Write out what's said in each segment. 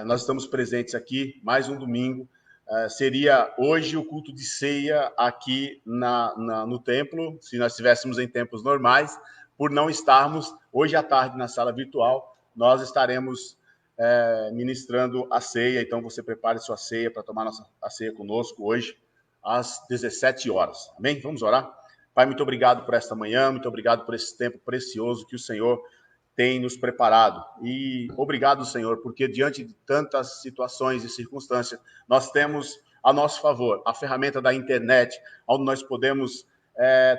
nós estamos presentes aqui, mais um domingo. Seria hoje o culto de ceia aqui no templo, se nós estivéssemos em tempos normais. Por não estarmos hoje à tarde na sala virtual, nós estaremos ministrando a ceia. Então, você prepare sua ceia para tomar a ceia conosco hoje, às 17 horas. Amém? Vamos orar? Pai, muito obrigado por esta manhã, muito obrigado por esse tempo precioso que o Senhor tem nos preparado. E obrigado, Senhor, porque diante de tantas situações e circunstâncias, nós temos a nosso favor a ferramenta da internet, onde nós podemos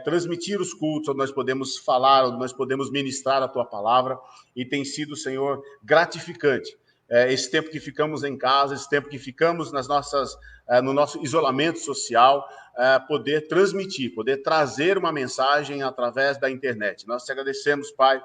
transmitir os cultos, onde nós podemos falar, onde nós podemos ministrar a Tua palavra, e tem sido, Senhor, gratificante. Esse tempo que ficamos em casa, esse tempo que ficamos no nosso isolamento social, poder transmitir, poder trazer uma mensagem através da internet. Nós te agradecemos, Pai,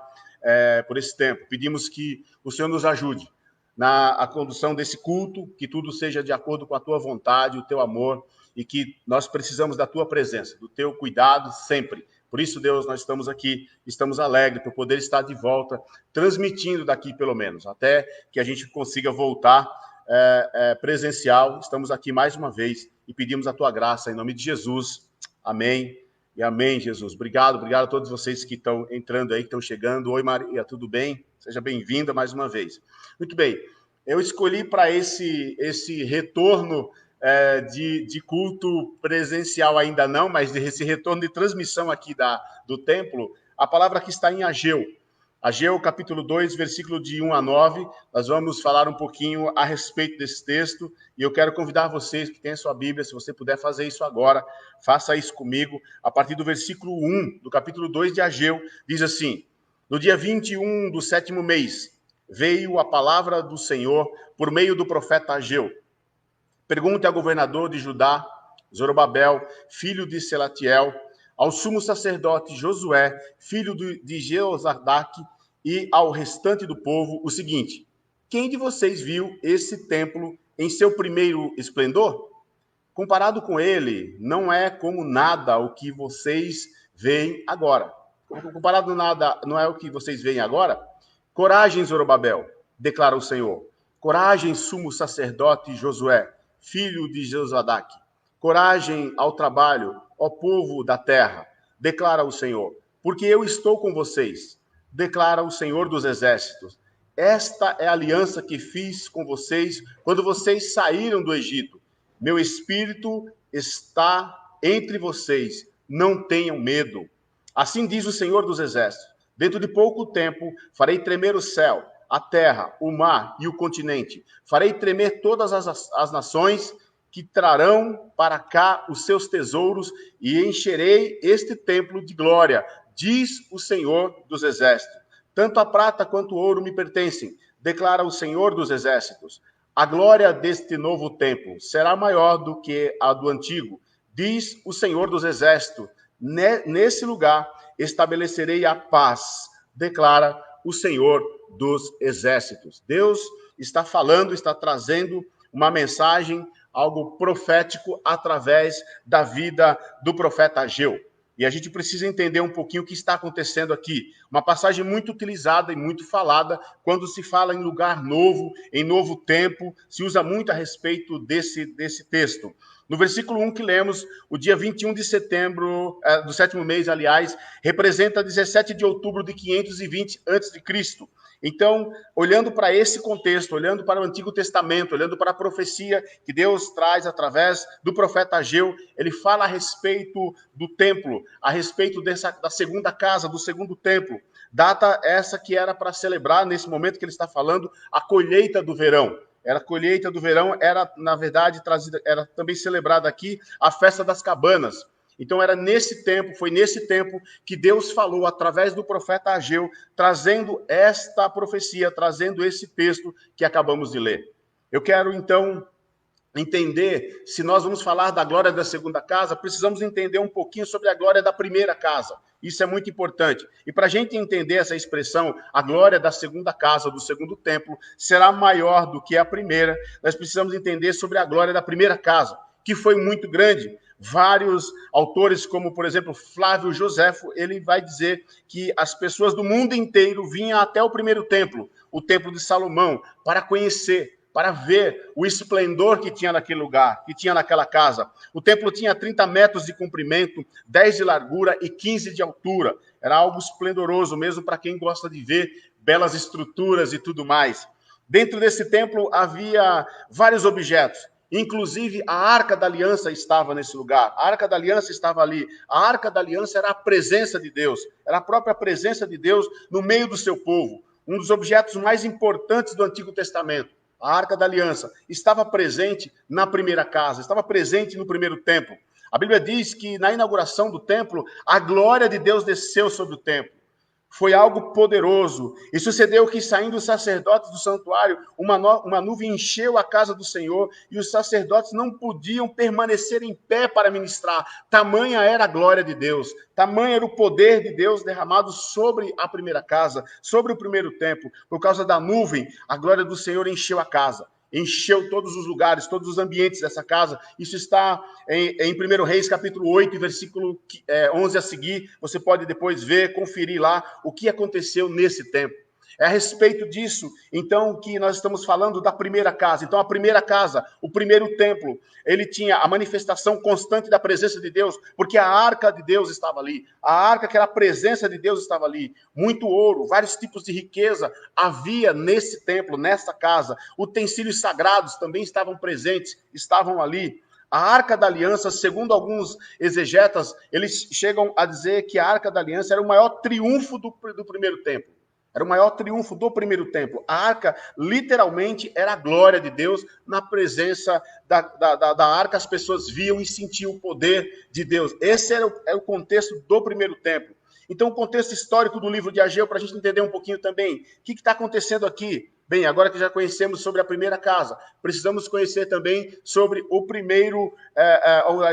por esse tempo. Pedimos que o Senhor nos ajude na condução desse culto, que tudo seja de acordo com a Tua vontade, o Teu amor, e que nós precisamos da Tua presença, do Teu cuidado sempre. Por isso, Deus, nós estamos aqui, estamos alegres por poder estar de volta, transmitindo daqui pelo menos, até que a gente consiga voltar presencial. Estamos aqui mais uma vez e pedimos a Tua graça, em nome de Jesus. Amém. E amém, Jesus. Obrigado a todos vocês que estão entrando aí, que estão chegando. Oi, Maria, tudo bem? Seja bem-vinda mais uma vez. Muito bem, eu escolhi para esse retorno de culto presencial ainda não, mas esse retorno de transmissão aqui do templo, a palavra que está em Ageu. Ageu, capítulo 2, versículo de 1 a 9, nós vamos falar um pouquinho a respeito desse texto, e eu quero convidar vocês que têm a sua Bíblia, se você puder fazer isso agora, faça isso comigo. A partir do versículo 1, do capítulo 2 de Ageu, diz assim: no dia 21 do 7º mês, veio a palavra do Senhor por meio do profeta Ageu. Pergunte ao governador de Judá, Zorobabel, filho de Selatiel, ao sumo sacerdote Josué, filho de Jeozadak, e ao restante do povo o seguinte: quem de vocês viu esse templo em seu primeiro esplendor? Comparado com ele, não é como nada o que vocês veem agora. Comparado nada, não é o que vocês veem agora? Coragem, Zorobabel, declara o Senhor. Coragem, sumo sacerdote Josué, filho de Jeozadak. Coragem ao trabalho, ó povo da terra, declara o Senhor, porque eu estou com vocês, declara o Senhor dos exércitos. Esta é a aliança que fiz com vocês quando vocês saíram do Egito. Meu espírito está entre vocês, não tenham medo. Assim diz o Senhor dos exércitos: dentro de pouco tempo farei tremer o céu, a terra, o mar e o continente. Farei tremer todas as nações que trarão para cá os seus tesouros, e encherei este templo de glória, diz o Senhor dos exércitos. Tanto a prata quanto o ouro me pertencem, declara o Senhor dos exércitos. A glória deste novo templo será maior do que a do antigo, diz o Senhor dos exércitos. Nesse lugar estabelecerei a paz, declara o Senhor dos exércitos. Deus está falando, está trazendo uma mensagem, algo profético através da vida do profeta Ageu. E a gente precisa entender um pouquinho o que está acontecendo aqui. Uma passagem muito utilizada e muito falada quando se fala em lugar novo, em novo tempo, se usa muito a respeito desse texto. No versículo 1 que lemos, o dia 21 de setembro, do 7º mês, aliás, representa 17 de outubro de 520 a.C. Então, olhando para esse contexto, olhando para o Antigo Testamento, olhando para a profecia que Deus traz através do profeta Ageu, ele fala a respeito do templo, a respeito da segunda casa, do segundo templo. Data essa que era para celebrar, nesse momento que ele está falando, a colheita do verão. A colheita do verão era, na verdade, era também celebrada aqui a festa das cabanas. Então foi nesse tempo que Deus falou através do profeta Ageu, trazendo esta profecia, trazendo esse texto que acabamos de ler. Eu quero então entender, se nós vamos falar da glória da segunda casa, precisamos entender um pouquinho sobre a glória da primeira casa. Isso é muito importante. E para a gente entender essa expressão, a glória da segunda casa, do segundo templo, será maior do que a primeira, nós precisamos entender sobre a glória da primeira casa, que foi muito grande. Vários autores, como, por exemplo, Flávio Joséfo, ele vai dizer que as pessoas do mundo inteiro vinham até o primeiro templo, o templo de Salomão, para conhecer, para ver o esplendor que tinha naquele lugar, que tinha naquela casa. O templo tinha 30 metros de comprimento, 10 de largura e 15 de altura. Era algo esplendoroso mesmo para quem gosta de ver belas estruturas e tudo mais. Dentro desse templo havia vários objetos. Inclusive, a Arca da Aliança estava nesse lugar. A Arca da Aliança estava ali. A Arca da Aliança era a presença de Deus. Era a própria presença de Deus no meio do seu povo. Um dos objetos mais importantes do Antigo Testamento. A Arca da Aliança estava presente na primeira casa, estava presente no primeiro templo. A Bíblia diz que na inauguração do templo, a glória de Deus desceu sobre o templo. Foi algo poderoso. E sucedeu que, saindo os sacerdotes do santuário, uma nuvem encheu a casa do Senhor e os sacerdotes não podiam permanecer em pé para ministrar. Tamanha era a glória de Deus, tamanho era o poder de Deus derramado sobre a primeira casa, sobre o primeiro templo. Por causa da nuvem, a glória do Senhor encheu a casa. Encheu todos os lugares, todos os ambientes dessa casa. Isso está em 1 Reis, capítulo 8, versículo 11 a seguir. Você pode depois ver, conferir lá o que aconteceu nesse tempo. É a respeito disso, então, que nós estamos falando da primeira casa. Então, a primeira casa, o primeiro templo, ele tinha a manifestação constante da presença de Deus, porque a arca de Deus estava ali. A arca, que era a presença de Deus, estava ali. Muito ouro, vários tipos de riqueza havia nesse templo, nessa casa. Utensílios sagrados também estavam presentes, estavam ali. A Arca da Aliança, segundo alguns exegetas, eles chegam a dizer que a Arca da Aliança era o maior triunfo do primeiro templo. Era o maior triunfo do primeiro templo. A arca, literalmente, era a glória de Deus. Na presença da arca, as pessoas viam e sentiam o poder de Deus. Esse era o contexto do primeiro templo. Então, o contexto histórico do livro de Ageu, para a gente entender um pouquinho também. O que está acontecendo aqui? Bem, agora que já conhecemos sobre a primeira casa, precisamos conhecer também sobre o primeiro,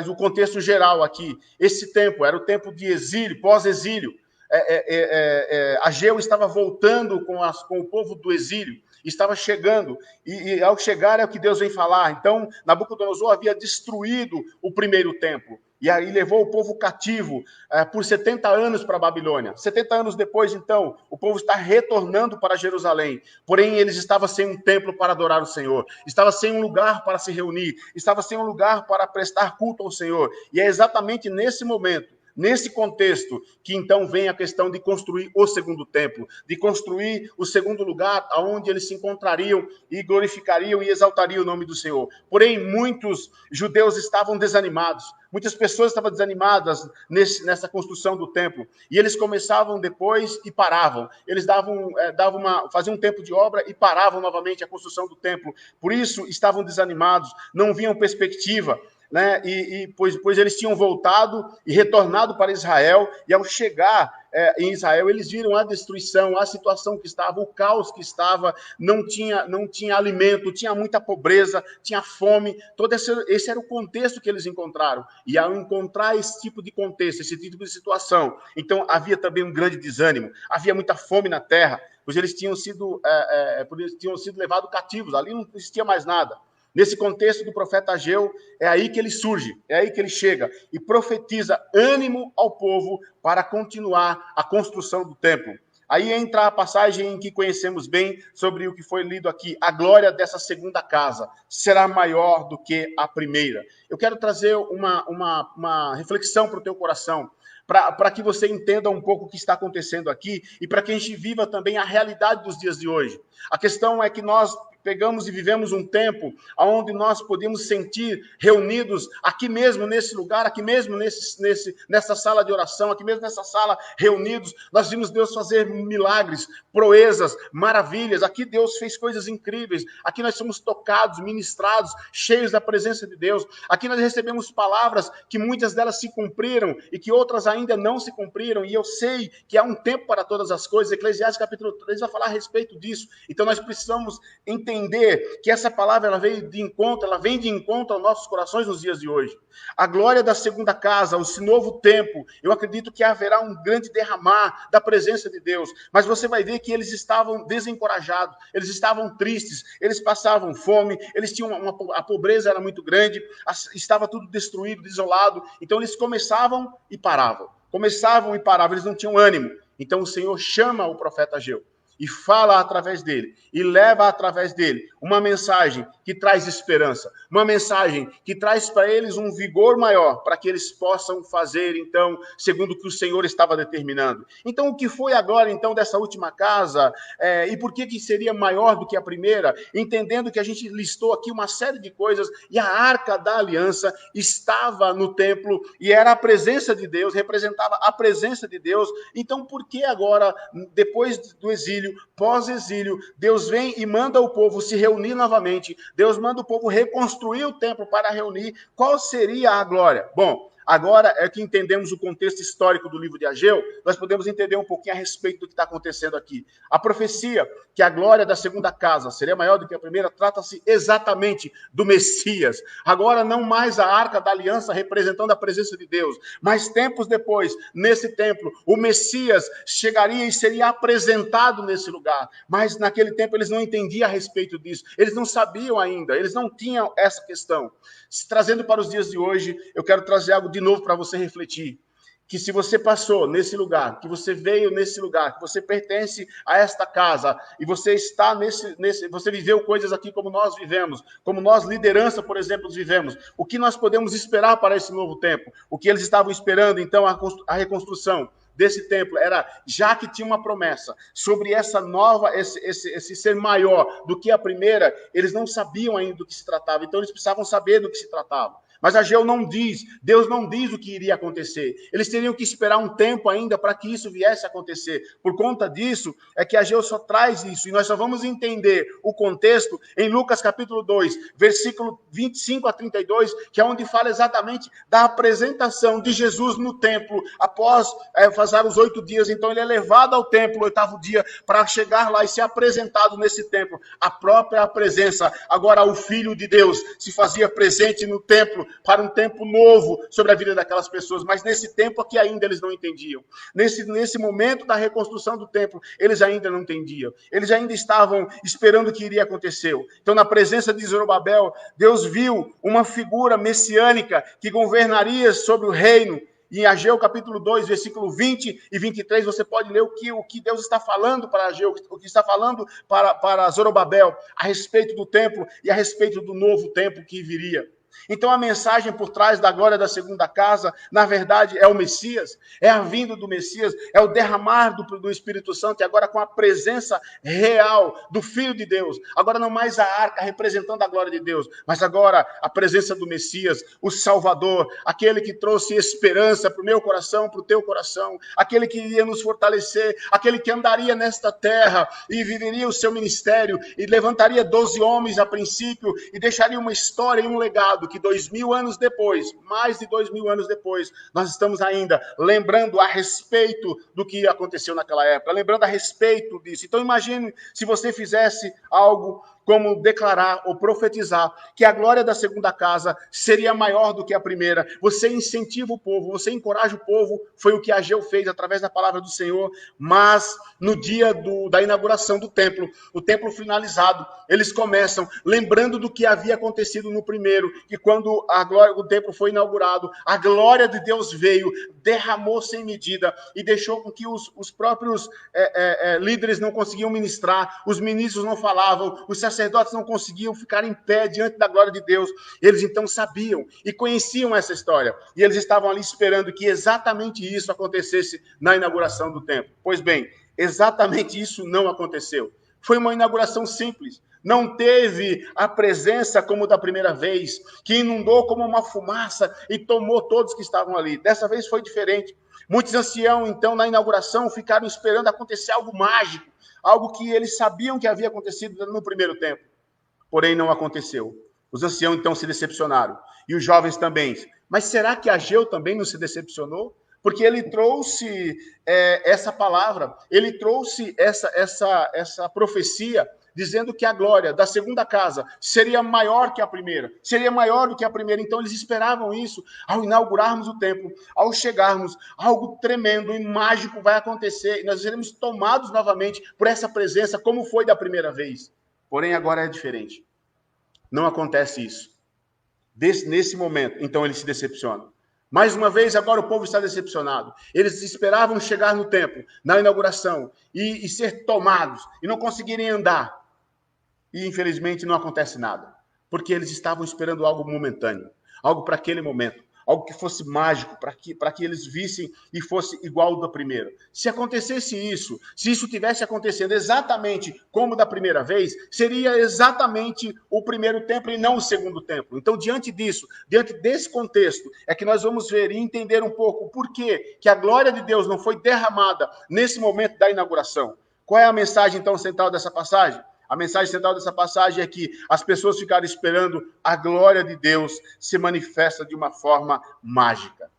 o contexto geral aqui. Esse tempo era o tempo de exílio, pós-exílio. Ageu estava voltando com o povo do exílio, estava chegando, e ao chegar é o que Deus vem falar. Então, Nabucodonosor havia destruído o primeiro templo, e aí levou o povo cativo por 70 anos para a Babilônia. 70 anos depois, então, o povo está retornando para Jerusalém, porém eles estavam sem um templo para adorar o Senhor, estava sem um lugar para se reunir, estava sem um lugar para prestar culto ao Senhor, e é exatamente nesse momento, nesse contexto, que então vem a questão de construir o segundo templo, de construir o segundo lugar onde eles se encontrariam e glorificariam e exaltariam o nome do Senhor. Porém, muitos judeus estavam desanimados, muitas pessoas estavam desanimadas nessa construção do templo, e eles começavam depois e paravam. Eles faziam um tempo de obra e paravam novamente a construção do templo. Por isso, estavam desanimados, não viam perspectiva, né? Pois eles tinham voltado e retornado para Israel, e ao chegar em Israel, eles viram a destruição, a situação que estava, o caos que estava, não tinha alimento, tinha muita pobreza, tinha fome, todo esse era o contexto que eles encontraram. E ao encontrar esse tipo de contexto, esse tipo de situação, então havia também um grande desânimo, havia muita fome na terra, pois eles tinham sido levados cativos, ali não existia mais nada. Nesse contexto do profeta Ageu, é aí que ele surge, é aí que ele chega e profetiza ânimo ao povo para continuar a construção do templo. Aí entra a passagem que conhecemos bem sobre o que foi lido aqui. A glória dessa segunda casa será maior do que a primeira. Eu quero trazer uma reflexão para o teu coração, para que você entenda um pouco o que está acontecendo aqui e para que a gente viva também a realidade dos dias de hoje. A questão é que nós pegamos e vivemos um tempo onde nós podemos sentir reunidos aqui mesmo nesse lugar, aqui mesmo nessa sala de oração, aqui mesmo nessa sala reunidos, nós vimos Deus fazer milagres, proezas, maravilhas. Aqui Deus fez coisas incríveis, aqui nós somos tocados, ministrados, cheios da presença de Deus. Aqui nós recebemos palavras que muitas delas se cumpriram e que outras ainda não se cumpriram, e eu sei que há um tempo para todas as coisas. Eclesiastes capítulo 3 vai falar a respeito disso. Então nós precisamos entender que essa palavra ela vem de encontro aos nossos corações nos dias de hoje. A glória da segunda casa, esse novo tempo, eu acredito que haverá um grande derramar da presença de Deus, mas você vai ver que eles estavam desencorajados, eles estavam tristes, eles passavam fome, eles tinham a pobreza era muito grande, estava tudo destruído, desolado, então eles começavam e paravam, eles não tinham ânimo. Então o Senhor chama o profeta Ageu. e fala através dele, e leva através dele uma mensagem que traz esperança, uma mensagem que traz para eles um vigor maior, para que eles possam fazer, então, segundo o que o Senhor estava determinando. Então, o que foi agora, então, dessa última casa, e por que seria maior do que a primeira, entendendo que a gente listou aqui uma série de coisas, e a Arca da Aliança estava no templo, e era a presença de Deus, representava a presença de Deus. Então, por que agora, depois do exílio, pós-exílio, Deus vem e manda o povo se reunir novamente, Deus manda o povo reconstruir o templo para reunir? Qual seria a glória? Bom, agora é que entendemos o contexto histórico do livro de Ageu, nós podemos entender um pouquinho a respeito do que está acontecendo aqui. A profecia que a glória da segunda casa seria maior do que a primeira, trata-se exatamente do Messias. Agora não mais a Arca da Aliança representando a presença de Deus, mas tempos depois, nesse templo, o Messias chegaria e seria apresentado nesse lugar. Mas naquele tempo eles não entendiam a respeito disso, eles não sabiam ainda, eles não tinham essa questão. Trazendo para os dias de hoje, eu quero trazer algo de novo para você refletir. Que se você passou nesse lugar, que você veio nesse lugar, que você pertence a esta casa, e você está você viveu coisas aqui como nós vivemos, como nós, liderança, por exemplo, vivemos, o que nós podemos esperar para esse novo tempo? O que eles estavam esperando, então, a reconstrução desse templo era, já que tinha uma promessa sobre essa nova, esse ser maior do que a primeira, eles não sabiam ainda do que se tratava, então eles precisavam saber do que se tratava. Mas Ageu não diz, Deus não diz o que iria acontecer. Eles teriam que esperar um tempo ainda para que isso viesse a acontecer. Por conta disso, é que Ageu só traz isso. E nós só vamos entender o contexto em Lucas capítulo 2, versículo 25 a 32, que é onde fala exatamente da apresentação de Jesus no templo, após fazer os 8 dias. Então ele é levado ao templo no 8º dia, para chegar lá e ser apresentado nesse templo. A própria presença, agora o Filho de Deus, se fazia presente no templo, para um tempo novo sobre a vida daquelas pessoas, mas nesse tempo aqui ainda eles não entendiam. Nesse momento da reconstrução do templo, eles ainda não entendiam. Eles ainda estavam esperando o que iria acontecer. Então, na presença de Zorobabel, Deus viu uma figura messiânica que governaria sobre o reino. E em Ageu capítulo 2, versículo 20 e 23, você pode ler o que Deus está falando para Ageu, o que está falando para Zorobabel, a respeito do templo e a respeito do novo templo que viria. Então a mensagem por trás da glória da segunda casa, na verdade, é o Messias, é a vinda do Messias, é o derramar do Espírito Santo, e agora com a presença real do Filho de Deus, agora não mais a arca representando a glória de Deus, mas agora a presença do Messias, o Salvador, aquele que trouxe esperança para o meu coração, para o teu coração, aquele que iria nos fortalecer, aquele que andaria nesta terra e viveria o seu ministério, e levantaria 12 homens a princípio, e deixaria uma história e um legado, que 2000 anos depois, mais de 2000 anos depois, nós estamos ainda lembrando a respeito do que aconteceu naquela época, lembrando a respeito disso. Então imagine se você fizesse algo como declarar ou profetizar que a glória da segunda casa seria maior do que a primeira. Você incentiva o povo, você encoraja o povo, foi o que Ageu fez através da palavra do Senhor, mas no dia da inauguração do templo, o templo finalizado, eles começam lembrando do que havia acontecido no primeiro, que quando o templo foi inaugurado, a glória de Deus veio, derramou sem medida e deixou com que os próprios líderes não conseguiam ministrar, os ministros não falavam, os sacerdotes não conseguiam ficar em pé diante da glória de Deus. Eles então sabiam e conheciam essa história, e eles estavam ali esperando que exatamente isso acontecesse na inauguração do templo. Pois bem, exatamente isso não aconteceu. Foi uma inauguração simples. Não teve a presença como da primeira vez, que inundou como uma fumaça e tomou todos que estavam ali. Dessa vez foi diferente. Muitos anciãos, então, na inauguração, ficaram esperando acontecer algo mágico, algo que eles sabiam que havia acontecido no primeiro tempo. Porém, não aconteceu. Os anciãos, então, se decepcionaram. E os jovens também. Mas será que Ageu também não se decepcionou? Porque ele trouxe essa palavra, ele trouxe essa profecia, dizendo que a glória da segunda casa seria maior que a primeira, seria maior do que a primeira. Então eles esperavam isso. Ao inaugurarmos o templo, ao chegarmos, algo tremendo e mágico vai acontecer, e nós seremos tomados novamente por essa presença, como foi da primeira vez. Porém, agora é diferente. Não acontece isso. Nesse momento, então eles se decepcionam. Mais uma vez, agora o povo está decepcionado. Eles esperavam chegar no templo, na inauguração, e ser tomados, e não conseguirem andar. E, infelizmente, não acontece nada. Porque eles estavam esperando algo momentâneo, algo para aquele momento, algo que fosse mágico, para que eles vissem e fosse igual ao da primeira. Se acontecesse isso, se isso tivesse acontecendo exatamente como da primeira vez, seria exatamente o primeiro templo e não o segundo templo. Então, diante disso, diante desse contexto, é que nós vamos ver e entender um pouco por que a glória de Deus não foi derramada nesse momento da inauguração. Qual é a mensagem, então, central dessa passagem? A mensagem central dessa passagem é que as pessoas ficaram esperando a glória de Deus se manifesta de uma forma mágica,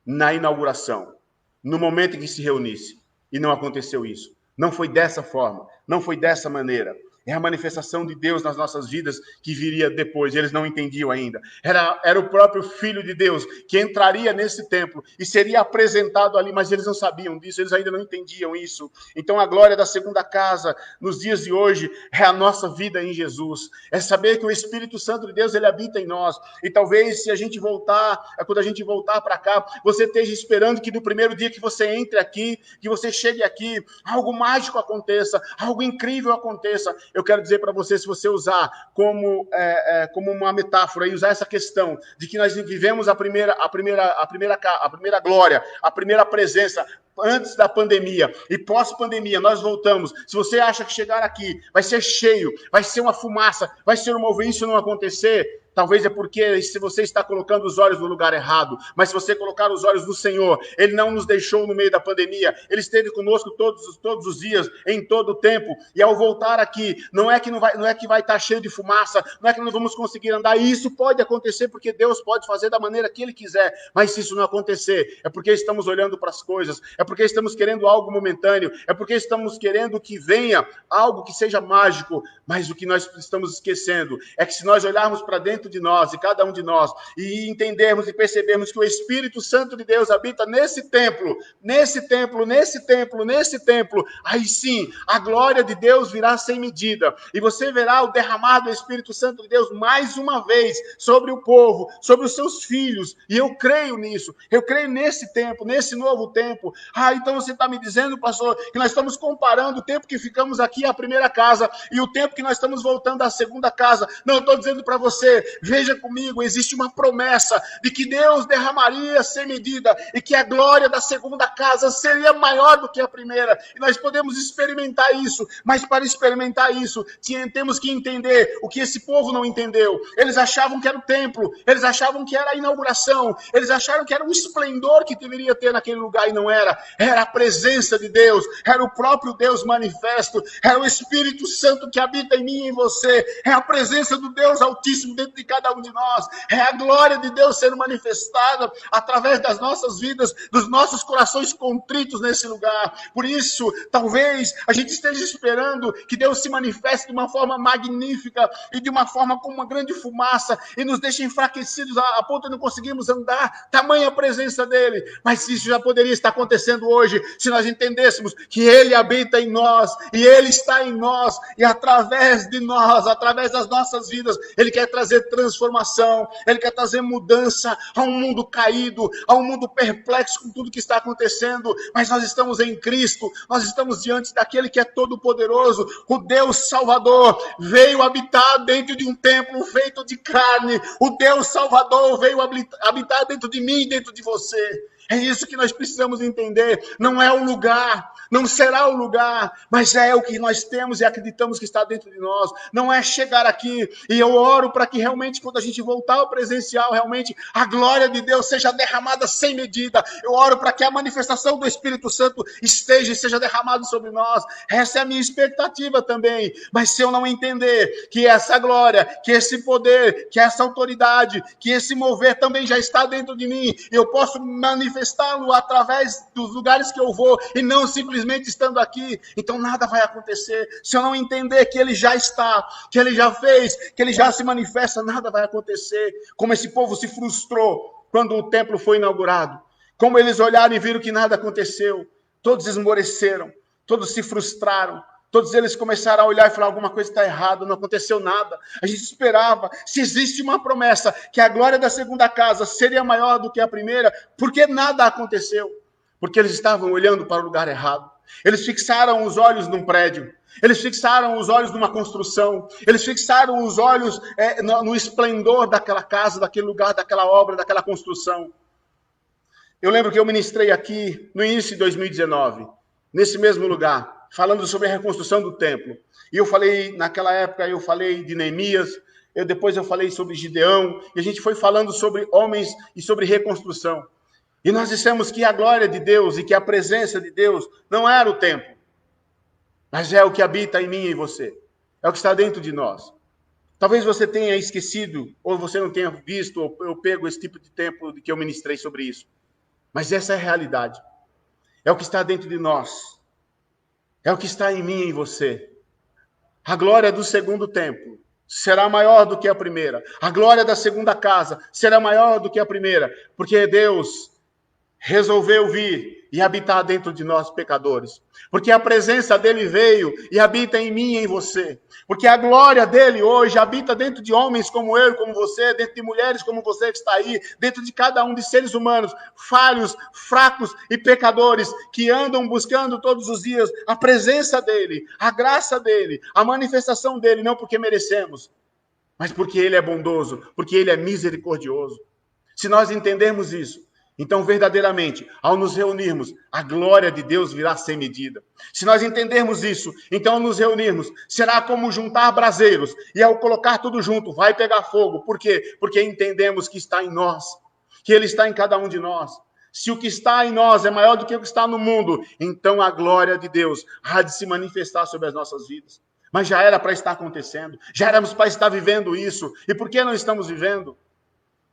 na inauguração, no momento em que se reunisse. E não aconteceu isso. Não foi dessa forma, não foi dessa maneira. É a manifestação de Deus nas nossas vidas que viria depois. Eles não entendiam ainda. Era o próprio Filho de Deus que entraria nesse templo e seria apresentado ali, mas eles não sabiam disso, eles ainda não entendiam isso. Então a glória da segunda casa, nos dias de hoje, é a nossa vida em Jesus. É saber que o Espírito Santo de Deus, ele habita em nós. E talvez, se a gente voltar, quando a gente voltar para cá, você esteja esperando que no primeiro dia que você entre aqui, que você chegue aqui, algo mágico aconteça, algo incrível aconteça. Eu quero dizer para você, se você usar como uma metáfora e usar essa questão de que nós vivemos a primeira glória, a primeira presença antes da pandemia e pós-pandemia, nós voltamos. Se você acha que chegar aqui vai ser cheio, vai ser uma fumaça, vai ser um mover, isso não acontecer, talvez é porque se você está colocando os olhos no lugar errado. Mas se você colocar os olhos no Senhor, Ele não nos deixou no meio da pandemia. Ele esteve conosco todos os dias, em todo o tempo. E ao voltar aqui, não é que vai estar cheio de fumaça, não é que não vamos conseguir andar. E isso pode acontecer porque Deus pode fazer da maneira que Ele quiser. Mas se isso não acontecer, é porque estamos olhando para as coisas, é porque estamos querendo algo momentâneo, é porque estamos querendo que venha algo que seja mágico. Mas o que nós estamos esquecendo é que se nós olharmos para dentro de nós, e cada um de nós, e entendermos e percebermos que o Espírito Santo de Deus habita nesse templo, aí sim, a glória de Deus virá sem medida, e você verá o derramar do Espírito Santo de Deus mais uma vez sobre o povo, sobre os seus filhos, e eu creio nisso, eu creio nesse tempo, nesse novo tempo. Então você está me dizendo, pastor, que nós estamos comparando o tempo que ficamos aqui à primeira casa, e o tempo que nós estamos voltando à segunda casa. Não, eu estou dizendo para você, veja comigo, existe uma promessa de que Deus derramaria sem medida e que a glória da segunda casa seria maior do que a primeira. E nós podemos experimentar isso, mas para experimentar isso, temos que entender o que esse povo não entendeu. Eles achavam que era o templo, eles achavam que era a inauguração, eles acharam que era um esplendor que deveria ter naquele lugar e não era. Era a presença de Deus, era o próprio Deus manifesto, era o Espírito Santo que habita em mim e em você, é a presença do Deus Altíssimo dentro de cada um de nós, é a glória de Deus sendo manifestada através das nossas vidas, dos nossos corações contritos nesse lugar. Por isso, talvez a gente esteja esperando que Deus se manifeste de uma forma magnífica e de uma forma com uma grande fumaça e nos deixe enfraquecidos a ponto de não conseguirmos andar, tamanha a presença dele. Mas isso já poderia estar acontecendo hoje, se nós entendêssemos que ele habita em nós e ele está em nós, e através de nós, através das nossas vidas, ele quer trazer transformação, ele quer trazer mudança a um mundo caído, a um mundo perplexo com tudo que está acontecendo. Mas nós estamos em Cristo, nós estamos diante daquele que é todo poderoso. O Deus Salvador veio habitar dentro de um templo feito de carne. O Deus Salvador veio habitar dentro de mim e dentro de você. É isso que nós precisamos entender. Não é o lugar, não será o lugar, mas é o que nós temos e acreditamos que está dentro de nós. Não é chegar aqui, e eu oro para que realmente, quando a gente voltar ao presencial, realmente a glória de Deus seja derramada sem medida. Eu oro para que a manifestação do Espírito Santo esteja e seja derramada sobre nós. Essa é a minha expectativa também. Mas se eu não entender que essa glória, que esse poder, que essa autoridade, que esse mover também já está dentro de mim, e eu posso manifestá-lo através dos lugares que eu vou e não simplesmente estando aqui, então nada vai acontecer. Se eu não entender que ele já está, que ele já fez, que ele já se manifesta, nada vai acontecer. Como esse povo se frustrou quando o templo foi inaugurado, como eles olharam e viram que nada aconteceu, todos esmoreceram, todos se frustraram, Todos eles começaram a olhar e falar, alguma coisa está errada, não aconteceu nada. A gente esperava, se existe uma promessa, que a glória da segunda casa seria maior do que a primeira, por que nada aconteceu? Porque eles estavam olhando para o lugar errado. Eles fixaram os olhos num prédio. Eles fixaram os olhos numa construção. Eles fixaram os olhos no esplendor daquela casa, daquele lugar, daquela obra, daquela construção. Eu lembro que eu ministrei aqui no início de 2019, nesse mesmo lugar, falando sobre a reconstrução do templo. E eu falei, naquela época, eu falei de Neemias, depois eu falei sobre Gideão, e a gente foi falando sobre homens e sobre reconstrução. E nós dissemos que a glória de Deus e que a presença de Deus não era o templo, mas é o que habita em mim e em você. É o que está dentro de nós. Talvez você tenha esquecido, ou você não tenha visto, ou eu pego esse tipo de tempo que eu ministrei sobre isso. Mas essa é a realidade. É o que está dentro de nós. É o que está em mim e em você. A glória do segundo templo será maior do que a primeira. A glória da segunda casa será maior do que a primeira. Porque Deus resolveu vir e habitar dentro de nós, pecadores. Porque a presença dele veio e habita em mim e em você. Porque a glória dele hoje habita dentro de homens como eu e como você, dentro de mulheres como você que está aí, dentro de cada um de seres humanos, falhos, fracos e pecadores, que andam buscando todos os dias a presença dele, a graça dele, a manifestação dele, não porque merecemos, mas porque ele é bondoso, porque ele é misericordioso. Se nós entendermos isso, então, verdadeiramente, ao nos reunirmos, a glória de Deus virá sem medida. Se nós entendermos isso, então, ao nos reunirmos, será como juntar braseiros. E ao colocar tudo junto, vai pegar fogo. Por quê? Porque entendemos que está em nós, que Ele está em cada um de nós. Se o que está em nós é maior do que o que está no mundo, então a glória de Deus há de se manifestar sobre as nossas vidas. Mas já era para estar acontecendo, já éramos para estar vivendo isso. E por que não estamos vivendo?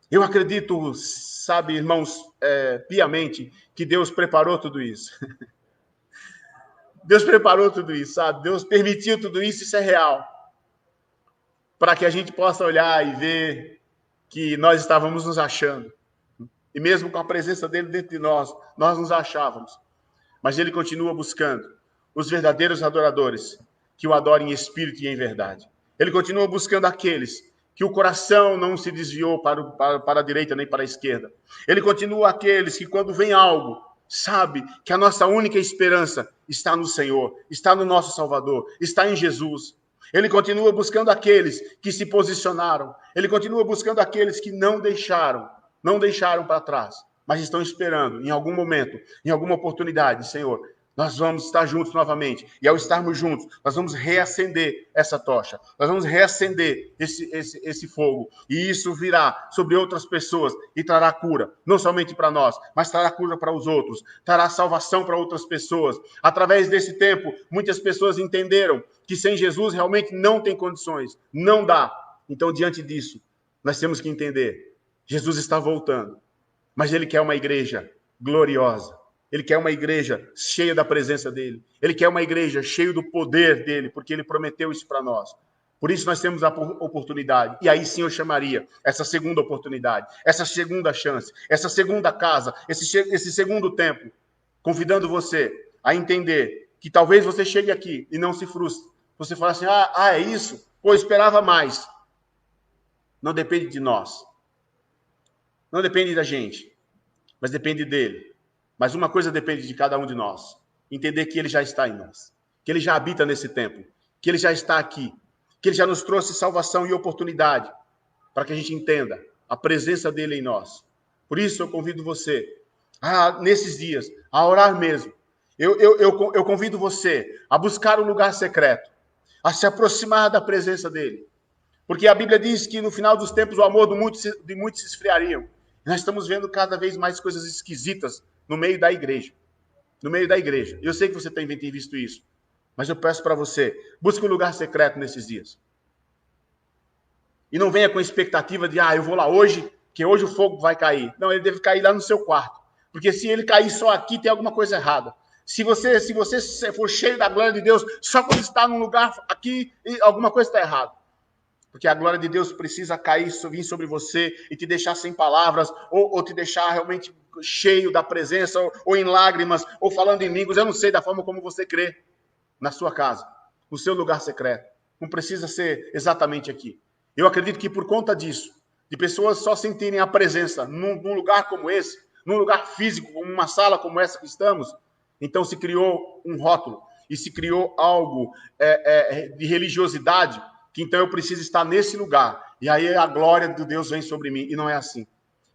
Eu acredito, sabe, irmãos, piamente, que Deus preparou tudo isso. Deus preparou tudo isso, sabe? Deus permitiu tudo isso, isso é real. Para que a gente possa olhar e ver que nós estávamos nos achando. E mesmo com a presença dele dentro de nós, nós nos achávamos. Mas ele continua buscando os verdadeiros adoradores que o adorem em espírito e em verdade. Ele continua buscando aqueles que o coração não se desviou para a direita nem para a esquerda. Ele continua aqueles que, quando vem algo, sabe que a nossa única esperança está no Senhor, está no nosso Salvador, está em Jesus. Ele continua buscando aqueles que se posicionaram. Ele continua buscando aqueles que não deixaram para trás, mas estão esperando, em algum momento, em alguma oportunidade, Senhor, nós vamos estar juntos novamente. E ao estarmos juntos, nós vamos reacender essa tocha. Nós vamos reacender esse fogo. E isso virá sobre outras pessoas e trará cura. Não somente para nós, mas trará cura para os outros. Trará salvação para outras pessoas. Através desse tempo, muitas pessoas entenderam que sem Jesus realmente não tem condições. Não dá. Então, diante disso, nós temos que entender. Jesus está voltando. Mas Ele quer uma igreja gloriosa. Ele quer uma igreja cheia da presença dele. Ele quer uma igreja cheia do poder dele, porque ele prometeu isso para nós. Por isso nós temos a oportunidade. E aí sim eu chamaria essa segunda oportunidade, essa segunda chance, essa segunda casa, esse segundo tempo, convidando você a entender que talvez você chegue aqui e não se frustre. Você fala assim, é isso? Pô, eu esperava mais. Não depende de nós. Não depende da gente, mas depende dele. Mas uma coisa depende de cada um de nós. Entender que ele já está em nós. Que ele já habita nesse templo. Que ele já está aqui. Que ele já nos trouxe salvação e oportunidade. Para que a gente entenda a presença dele em nós. Por isso eu convido você, nesses dias, a orar mesmo. Eu convido você a buscar um lugar secreto. A se aproximar da presença dele. Porque a Bíblia diz que no final dos tempos o amor de muitos se esfriariam. E nós estamos vendo cada vez mais coisas esquisitas no meio da igreja. No meio da igreja. Eu sei que você tem visto isso. Mas eu peço para você, busque um lugar secreto nesses dias. E não venha com a expectativa de, eu vou lá hoje, que hoje o fogo vai cair. Não, ele deve cair lá no seu quarto. Porque se ele cair só aqui, tem alguma coisa errada. Se você for cheio da glória de Deus, só quando está num lugar aqui, alguma coisa está errada. Porque a glória de Deus precisa cair, vir sobre você e te deixar sem palavras, ou te deixar realmente cheio da presença, ou em lágrimas, ou falando em línguas. Eu não sei da forma como você crê na sua casa. no seu lugar secreto. Não precisa ser exatamente aqui. Eu acredito que por conta disso, de pessoas só sentirem a presença num lugar como esse, num lugar físico, como uma sala como essa que estamos, então se criou um rótulo e se criou algo de religiosidade, que então eu preciso estar nesse lugar. E aí a glória de Deus vem sobre mim. E não é assim.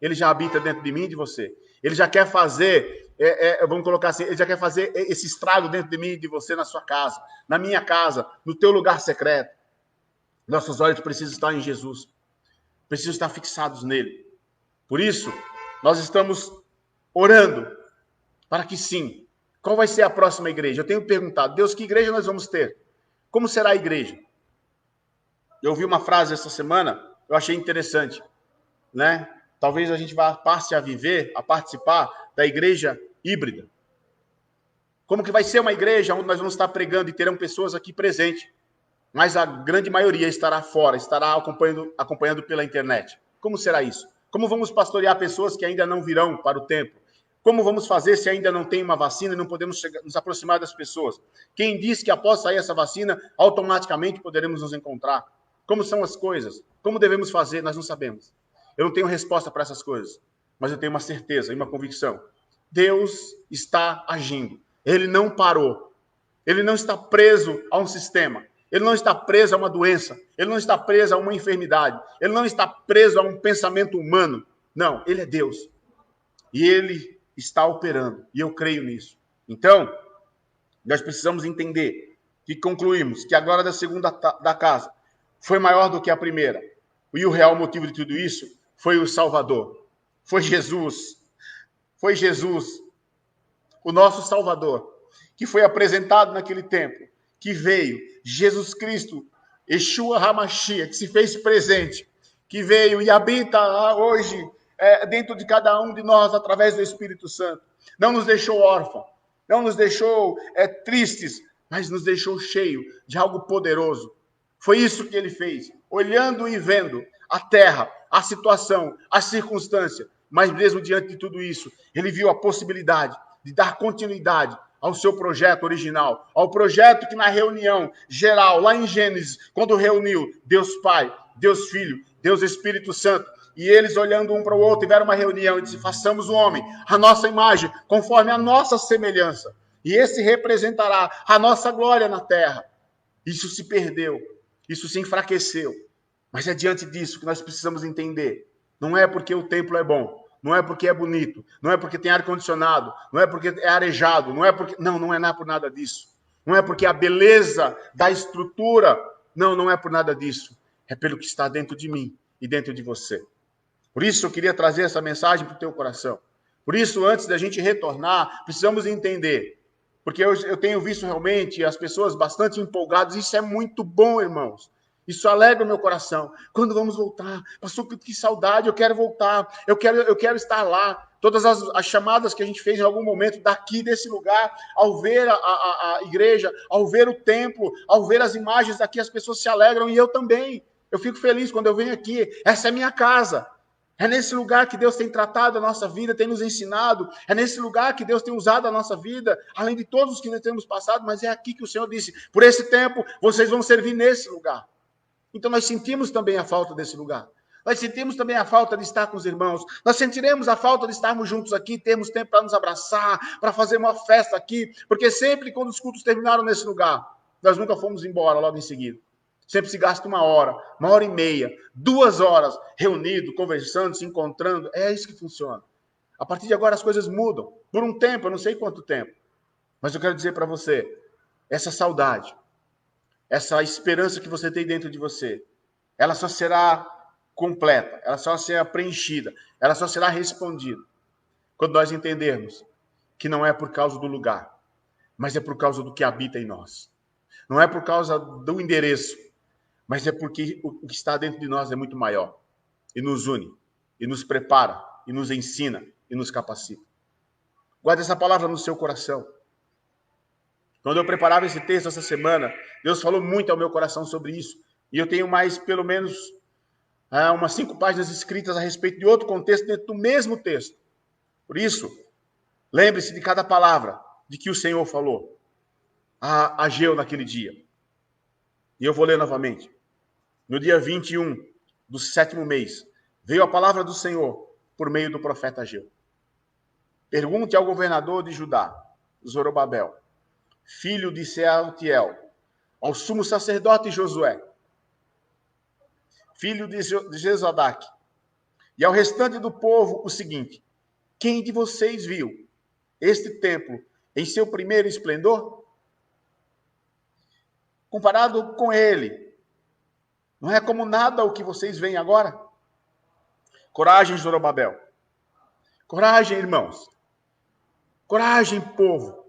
Ele já habita dentro de mim e de você. Ele já quer fazer, vamos colocar assim, ele já quer fazer esse estrago dentro de mim e de você na sua casa, na minha casa, no teu lugar secreto. Nossos olhos precisam estar em Jesus. Precisam estar fixados nele. Por isso, nós estamos orando para que sim. Qual vai ser a próxima igreja? Eu tenho perguntado, Deus, que igreja nós vamos ter? Como será a igreja? Eu ouvi uma frase essa semana, eu achei interessante, né? Talvez a gente passe a viver, a participar da igreja híbrida. Como que vai ser uma igreja onde nós vamos estar pregando e terão pessoas aqui presentes, mas a grande maioria estará fora, estará acompanhando pela internet. Como será isso? Como vamos pastorear pessoas que ainda não virão para o templo? Como vamos fazer se ainda não tem uma vacina e não podemos nos aproximar das pessoas? Quem diz que após sair essa vacina, automaticamente poderemos nos encontrar? Como são as coisas? Como devemos fazer? Nós não sabemos. Eu não tenho resposta para essas coisas, mas eu tenho uma certeza e uma convicção. Deus está agindo. Ele não parou. Ele não está preso a um sistema. Ele não está preso a uma doença. Ele não está preso a uma enfermidade. Ele não está preso a um pensamento humano. Não, ele é Deus. E ele está operando. E eu creio nisso. Então, nós precisamos entender que concluímos que a glória da segunda da casa foi maior do que a primeira. E o real motivo de tudo isso foi o Salvador. Foi Jesus. Foi Jesus, o nosso Salvador, que foi apresentado naquele tempo, que veio, Jesus Cristo, Yeshua HaMashiach, que se fez presente, que veio e habita hoje dentro de cada um de nós através do Espírito Santo. Não nos deixou órfãos, não nos deixou tristes, mas nos deixou cheio de algo poderoso. Foi isso que ele fez, olhando e vendo a terra, a situação, a circunstância, mas mesmo diante de tudo isso, ele viu a possibilidade de dar continuidade ao seu projeto original, ao projeto que na reunião geral, lá em Gênesis, quando reuniu Deus Pai, Deus Filho, Deus Espírito Santo, e eles olhando um para o outro, tiveram uma reunião e disse, façamos o homem, a nossa imagem, conforme a nossa semelhança, e esse representará a nossa glória na terra. Isso se perdeu, isso se enfraqueceu, mas é diante disso que nós precisamos entender. Não é porque o templo é bom, não é porque é bonito, não é porque tem ar-condicionado, não é porque é arejado, não é porque... Não é por nada disso. Não é porque a beleza da estrutura, não é por nada disso. É pelo que está dentro de mim e dentro de você. Por isso eu queria trazer essa mensagem para o teu coração. Por isso, antes da gente retornar, precisamos entender. Porque eu tenho visto realmente as pessoas bastante empolgadas. Isso é muito bom, irmãos. Isso alegra o meu coração. Quando vamos voltar? Pastor, que saudade, eu quero voltar. Eu quero estar lá. Todas as chamadas que a gente fez em algum momento daqui, desse lugar, ao ver a igreja, ao ver o templo, ao ver as imagens daqui, as pessoas se alegram e eu também. Eu fico feliz quando eu venho aqui. Essa é minha casa. É nesse lugar que Deus tem tratado a nossa vida, tem nos ensinado. É nesse lugar que Deus tem usado a nossa vida, além de todos os que nós temos passado, mas é aqui que o Senhor disse, por esse tempo, vocês vão servir nesse lugar. Então nós sentimos também a falta desse lugar. Nós sentimos também a falta de estar com os irmãos. Nós sentiremos a falta de estarmos juntos aqui, termos tempo para nos abraçar, para fazer uma festa aqui, porque sempre quando os cultos terminaram nesse lugar, nós nunca fomos embora logo em seguida. Sempre se gasta 1 hora e meia, 2 horas reunido, conversando, se encontrando. É isso que funciona. A partir de agora as coisas mudam. Por um tempo, eu não sei quanto tempo. Mas eu quero dizer para você, essa saudade, essa esperança que você tem dentro de você, ela só será completa, ela só será preenchida, ela só será respondida quando nós entendermos que não é por causa do lugar, mas é por causa do que habita em nós. Não é por causa do endereço, mas é porque o que está dentro de nós é muito maior e nos une, e nos prepara, e nos ensina, e nos capacita. Guarde essa palavra no seu coração. Quando eu preparava esse texto essa semana, Deus falou muito ao meu coração sobre isso. E eu tenho mais, pelo menos, umas 5 páginas escritas a respeito de outro contexto dentro do mesmo texto. Por isso, lembre-se de cada palavra de que o Senhor falou a Ageu naquele dia. E eu vou ler novamente. No dia 21 do 7º mês, veio a palavra do Senhor por meio do profeta Ageu. Pergunte ao governador de Judá, Zorobabel, filho de Sealtiel, ao sumo sacerdote Josué, filho de Jezodaque, e ao restante do povo o seguinte: quem de vocês viu este templo em seu primeiro esplendor? Comparado com ele, não é como nada o que vocês veem agora? Coragem, Zorobabel. Coragem, irmãos. Coragem, povo.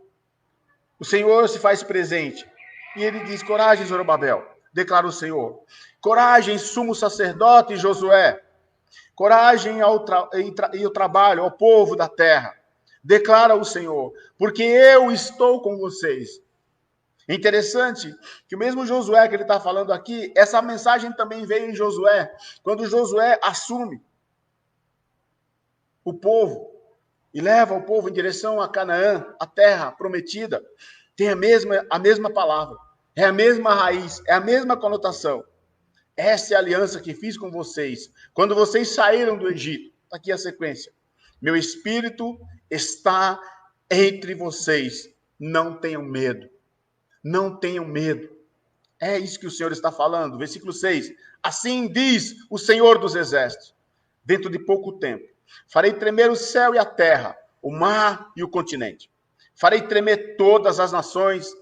O Senhor se faz presente. E ele diz: coragem, Zorobabel, declara o Senhor. Coragem, sumo sacerdote Josué. Coragem e o trabalho ao povo da terra. Declara o Senhor, porque eu estou com vocês. Interessante que o mesmo Josué que ele está falando aqui, essa mensagem também veio em Josué, quando Josué assume o povo e leva o povo em direção a Canaã, a terra prometida, tem a mesma palavra, é a mesma raiz, é a mesma conotação. Essa é a aliança que fiz com vocês, quando vocês saíram do Egito. Está aqui a sequência. Meu espírito está entre vocês, não tenham medo. Não tenham medo. É isso que o Senhor está falando. Versículo 6. Assim diz o Senhor dos Exércitos: dentro de pouco tempo, farei tremer o céu e a terra, o mar e o continente. Farei tremer todas as nações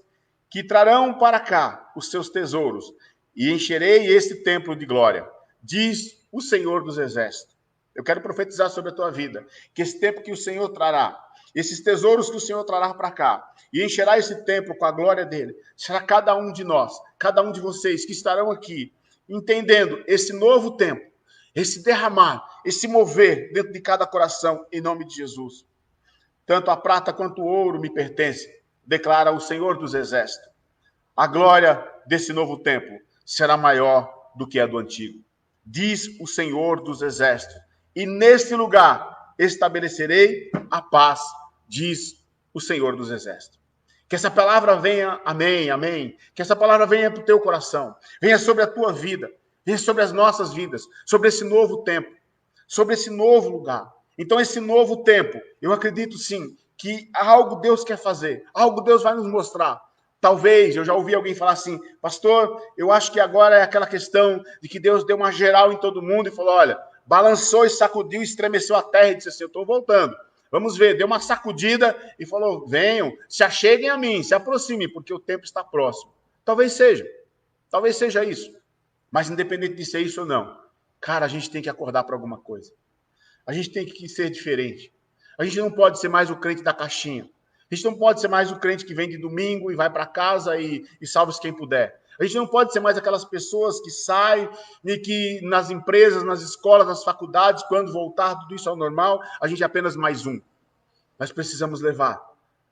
que trarão para cá os seus tesouros, e encherei este templo de glória, diz o Senhor dos Exércitos. Eu quero profetizar sobre a tua vida, que esse tempo que o Senhor trará, esses tesouros que o Senhor trará para cá, e encherá esse templo com a glória dele, será cada um de nós, cada um de vocês que estarão aqui, entendendo esse novo tempo, esse derramar, esse mover dentro de cada coração, em nome de Jesus. Tanto a prata quanto o ouro me pertencem, declara o Senhor dos Exércitos. A glória desse novo templo será maior do que a do antigo, diz o Senhor dos Exércitos. E neste lugar estabelecerei a paz, diz o Senhor dos Exércitos. Que essa palavra venha, amém, amém. Que essa palavra venha para o teu coração, venha sobre a tua vida, venha sobre as nossas vidas, sobre esse novo tempo, sobre esse novo lugar. Então, esse novo tempo, eu acredito sim, que algo Deus quer fazer, algo Deus vai nos mostrar. Talvez, eu já ouvi alguém falar assim: pastor, eu acho que agora é aquela questão de que Deus deu uma geral em todo mundo e falou: olha, balançou e sacudiu, estremeceu a terra e disse assim: eu estou voltando. Vamos ver, deu uma sacudida e falou: venham, se acheguem a mim, se aproximem, porque o tempo está próximo. Talvez seja isso. Mas independente de ser isso ou não, cara, a gente tem que acordar para alguma coisa. A gente tem que ser diferente. A gente não pode ser mais o crente da caixinha. A gente não pode ser mais o crente que vem de domingo e vai para casa e salva-se quem puder. A gente não pode ser mais aquelas pessoas que saem e que nas empresas, nas escolas, nas faculdades, quando voltar tudo isso ao normal, a gente é apenas mais um. Nós precisamos levar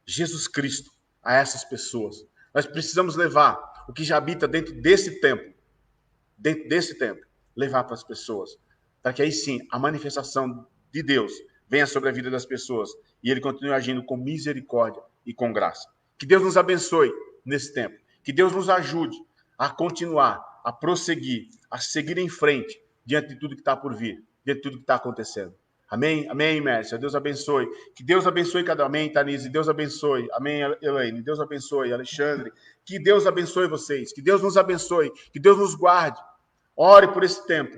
Jesus Cristo a essas pessoas. Nós precisamos levar o que já habita dentro desse templo, levar para as pessoas, para que aí sim a manifestação de Deus venha sobre a vida das pessoas e ele continue agindo com misericórdia e com graça. Que Deus nos abençoe nesse tempo. Que Deus nos ajude a continuar, a prosseguir, a seguir em frente diante de tudo que está por vir, diante de tudo que está acontecendo. Amém? Amém, Mércia. Deus abençoe. Que Deus abençoe cada um. Amém, Tanise. Deus abençoe. Amém, Elaine. Deus abençoe. Alexandre. Que Deus abençoe vocês. Que Deus nos abençoe. Que Deus nos guarde. Ore por esse tempo,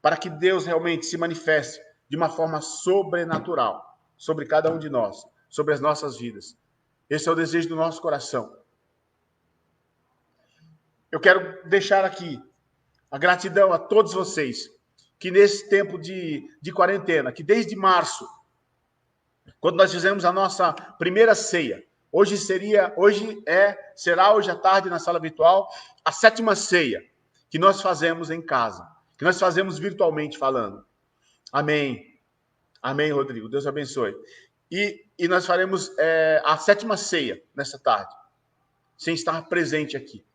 para que Deus realmente se manifeste de uma forma sobrenatural sobre cada um de nós, sobre as nossas vidas. Esse é o desejo do nosso coração. Eu quero deixar aqui a gratidão a todos vocês que nesse tempo de quarentena, que desde março, quando nós fizemos a nossa primeira ceia, será hoje à tarde na sala virtual, a 7ª ceia que nós fazemos em casa, que nós fazemos virtualmente falando. Amém. Amém, Rodrigo. Deus abençoe. E nós faremos a 7ª ceia nessa tarde, sem estar presente aqui,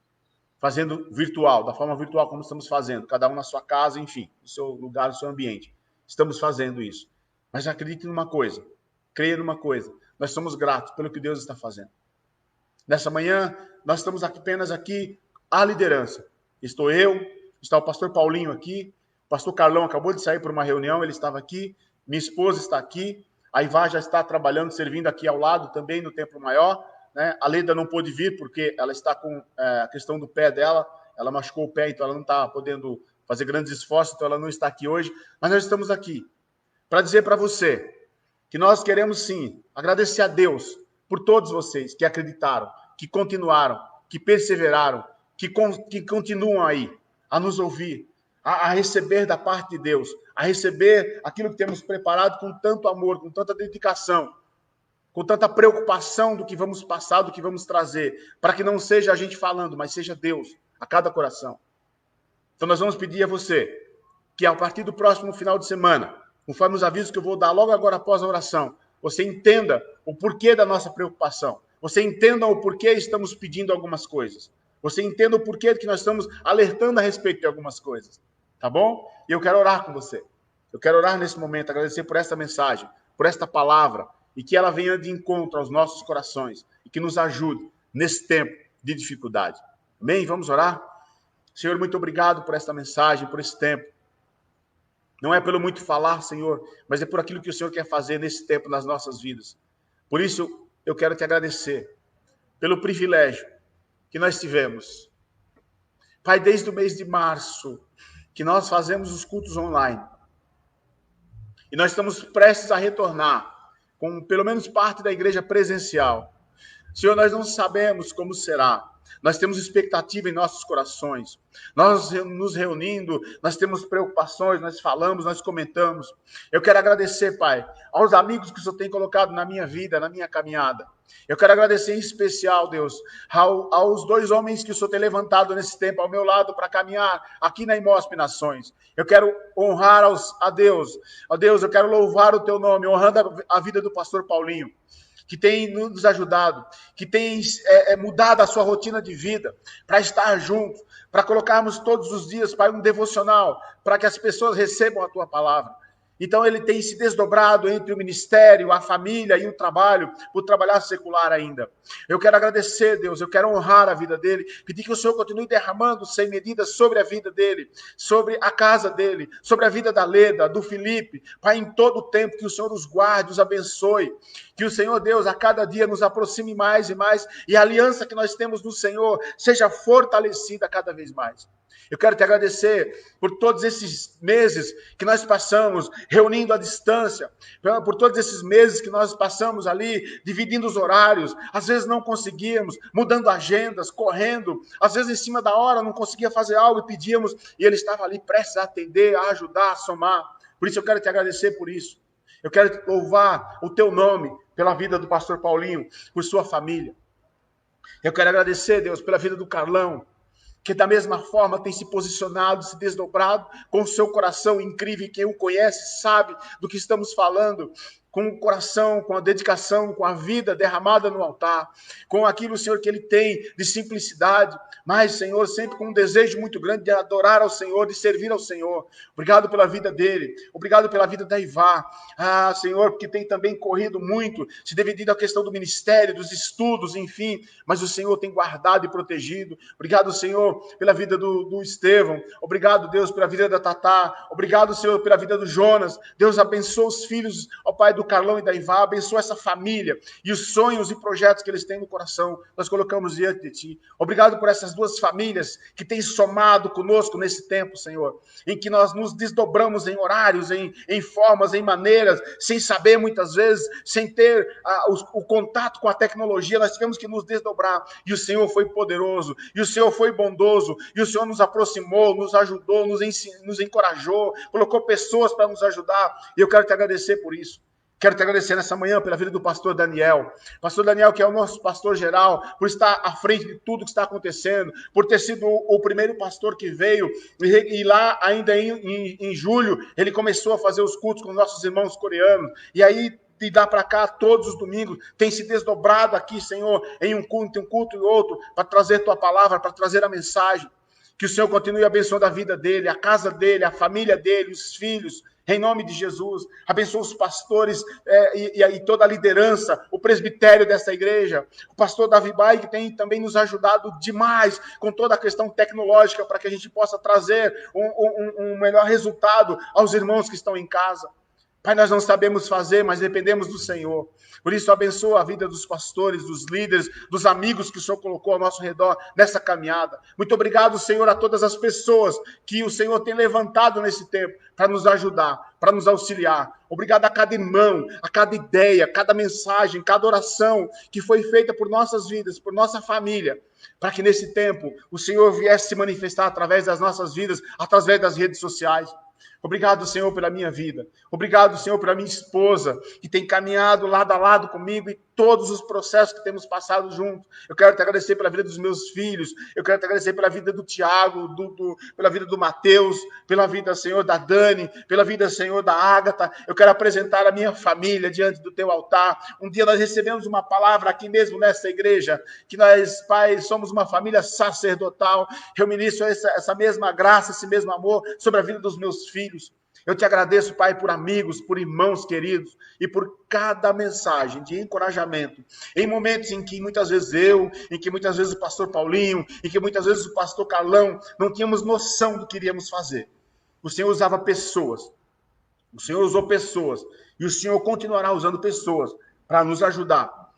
fazendo virtual, da forma virtual como estamos fazendo, cada um na sua casa, enfim, no seu lugar, no seu ambiente. Estamos fazendo isso. Mas acredite numa coisa, creia numa coisa, nós somos gratos pelo que Deus está fazendo. Nessa manhã, nós estamos apenas aqui a liderança. Estou eu, está o pastor Paulinho aqui, o pastor Carlão acabou de sair para uma reunião, ele estava aqui, minha esposa está aqui, a Ivá já está trabalhando, servindo aqui ao lado também no Templo Maior, né? A Leda não pôde vir porque ela está com a questão do pé dela, ela machucou o pé, então ela não está podendo fazer grandes esforços, então ela não está aqui hoje, mas nós estamos aqui para dizer para você que nós queremos sim agradecer a Deus por todos vocês que acreditaram, que continuaram, que perseveraram, que continuam aí a nos ouvir, a receber da parte de Deus, a receber aquilo que temos preparado com tanto amor, com tanta dedicação, com tanta preocupação do que vamos passar, do que vamos trazer, para que não seja a gente falando, mas seja Deus a cada coração. Então nós vamos pedir a você que a partir do próximo final de semana, conforme os avisos que eu vou dar logo agora após a oração, você entenda o porquê da nossa preocupação, você entenda o porquê estamos pedindo algumas coisas, você entenda o porquê que nós estamos alertando a respeito de algumas coisas, tá bom? E eu quero orar com você. Eu quero orar nesse momento, agradecer por esta mensagem, por esta palavra, e que ela venha de encontro aos nossos corações, e que nos ajude nesse tempo de dificuldade. Amém? Vamos orar? Senhor, muito obrigado por esta mensagem, por esse tempo. Não é pelo muito falar, Senhor, mas é por aquilo que o Senhor quer fazer nesse tempo nas nossas vidas. Por isso, eu quero te agradecer pelo privilégio que nós tivemos. Pai, desde o mês de março, que nós fazemos os cultos online. E nós estamos prestes a retornar com pelo menos parte da igreja presencial. Senhor, nós não sabemos como será. Nós temos expectativa em nossos corações. Nós nos reunindo, nós temos preocupações, nós falamos, nós comentamos. Eu quero agradecer, Pai, aos amigos que o Senhor tem colocado na minha vida, na minha caminhada. Eu quero agradecer em especial, Deus, aos dois homens que o Senhor tem levantado nesse tempo ao meu lado para caminhar aqui na Imosp Nações. Eu quero honrar a Deus. Ó Deus, eu quero louvar o teu nome, honrando a vida do pastor Paulinho, que tem nos ajudado, que tem mudado a sua rotina de vida, para estar junto, para colocarmos todos os dias, Pai, um devocional, para que as pessoas recebam a tua palavra. Então ele tem se desdobrado entre o ministério, a família e o trabalho, por trabalhar secular ainda. Eu quero agradecer, Deus, eu quero honrar a vida dele, pedir que o Senhor continue derramando sem medida sobre a vida dele, sobre a casa dele, sobre a vida da Leda, do Felipe, Pai, em todo o tempo, que o Senhor os guarde, os abençoe, que o Senhor, Deus, a cada dia nos aproxime mais e mais, e a aliança que nós temos no Senhor seja fortalecida cada vez mais. Eu quero te agradecer por todos esses meses que nós passamos reunindo à distância, por todos esses meses que nós passamos ali dividindo os horários, às vezes não conseguíamos, mudando agendas, correndo, às vezes em cima da hora não conseguia fazer algo e pedíamos, e ele estava ali prestes a atender, a ajudar, a somar. Por isso eu quero te agradecer por isso. Eu quero louvar o teu nome pela vida do pastor Paulinho, por sua família. Eu quero agradecer, Deus, pela vida do Carlão, que da mesma forma tem se posicionado, se desdobrado, com o seu coração incrível, quem o conhece sabe do que estamos falando, com o coração, com a dedicação, com a vida derramada no altar, com aquilo, Senhor, que ele tem de simplicidade, mas, Senhor, sempre com um desejo muito grande de adorar ao Senhor, de servir ao Senhor. Obrigado pela vida dele, obrigado pela vida da Ivá. Ah, Senhor, porque tem também corrido muito, se devido à questão do ministério, dos estudos, enfim, mas o Senhor tem guardado e protegido. Obrigado, Senhor, pela vida do Estevão. Obrigado, Deus, pela vida da Tatá. Obrigado, Senhor, pela vida do Jonas. Deus abençoa os filhos, ó Pai, do Carlão e da Ivá, abençoa essa família e os sonhos e projetos que eles têm no coração, nós colocamos diante de Ti. Obrigado por essas duas famílias que têm somado conosco nesse tempo, Senhor, em que nós nos desdobramos em horários, em formas, em maneiras, sem saber muitas vezes, sem ter o contato com a tecnologia, nós tivemos que nos desdobrar, e o Senhor foi poderoso, e o Senhor foi bondoso, e o Senhor nos aproximou, nos ajudou, nos encorajou, colocou pessoas para nos ajudar, e eu quero te agradecer por isso. Quero te agradecer nessa manhã pela vida do pastor Daniel. Pastor Daniel, que é o nosso pastor geral, por estar à frente de tudo que está acontecendo, por ter sido o primeiro pastor que veio, e lá ainda em julho, ele começou a fazer os cultos com nossos irmãos coreanos, e aí de dar para cá todos os domingos, tem se desdobrado aqui, Senhor, em um culto e outro, para trazer tua palavra, para trazer a mensagem. Que o Senhor continue abençoando a vida dele, a casa dele, a família dele, os filhos, Em nome de Jesus, abençoa os pastores e toda a liderança, o presbitério dessa igreja, o pastor Davi Bai, que tem também nos ajudado demais com toda a questão tecnológica para que a gente possa trazer um melhor resultado aos irmãos que estão em casa. Pai, nós não sabemos fazer, mas dependemos do Senhor. Por isso, abençoa a vida dos pastores, dos líderes, dos amigos que o Senhor colocou ao nosso redor nessa caminhada. Muito obrigado, Senhor, a todas as pessoas que o Senhor tem levantado nesse tempo para nos ajudar, para nos auxiliar. Obrigado a cada irmão, a cada ideia, cada mensagem, cada oração que foi feita por nossas vidas, por nossa família, para que nesse tempo o Senhor viesse se manifestar através das nossas vidas, através das redes sociais. Obrigado, Senhor, pela minha vida. Obrigado, Senhor, pela minha esposa, que tem caminhado lado a lado comigo e todos os processos que temos passado juntos. Eu quero te agradecer pela vida dos meus filhos. Eu quero te agradecer pela vida do Tiago, pela vida do Mateus, pela vida, Senhor, da Dani, pela vida, Senhor, da Ágata. Eu quero apresentar a minha família diante do teu altar. Um dia nós recebemos uma palavra aqui mesmo nessa igreja, que nós, Pai, somos uma família sacerdotal. Eu ministro essa mesma graça, esse mesmo amor sobre a vida dos meus filhos. Eu te agradeço, Pai, por amigos, por irmãos queridos e por cada mensagem de encorajamento. Em momentos em que muitas vezes em que muitas vezes o pastor Paulinho, em que muitas vezes o pastor Carlão não tínhamos noção do que iríamos fazer. O Senhor usava pessoas. O Senhor usou pessoas. E o Senhor continuará usando pessoas para nos ajudar,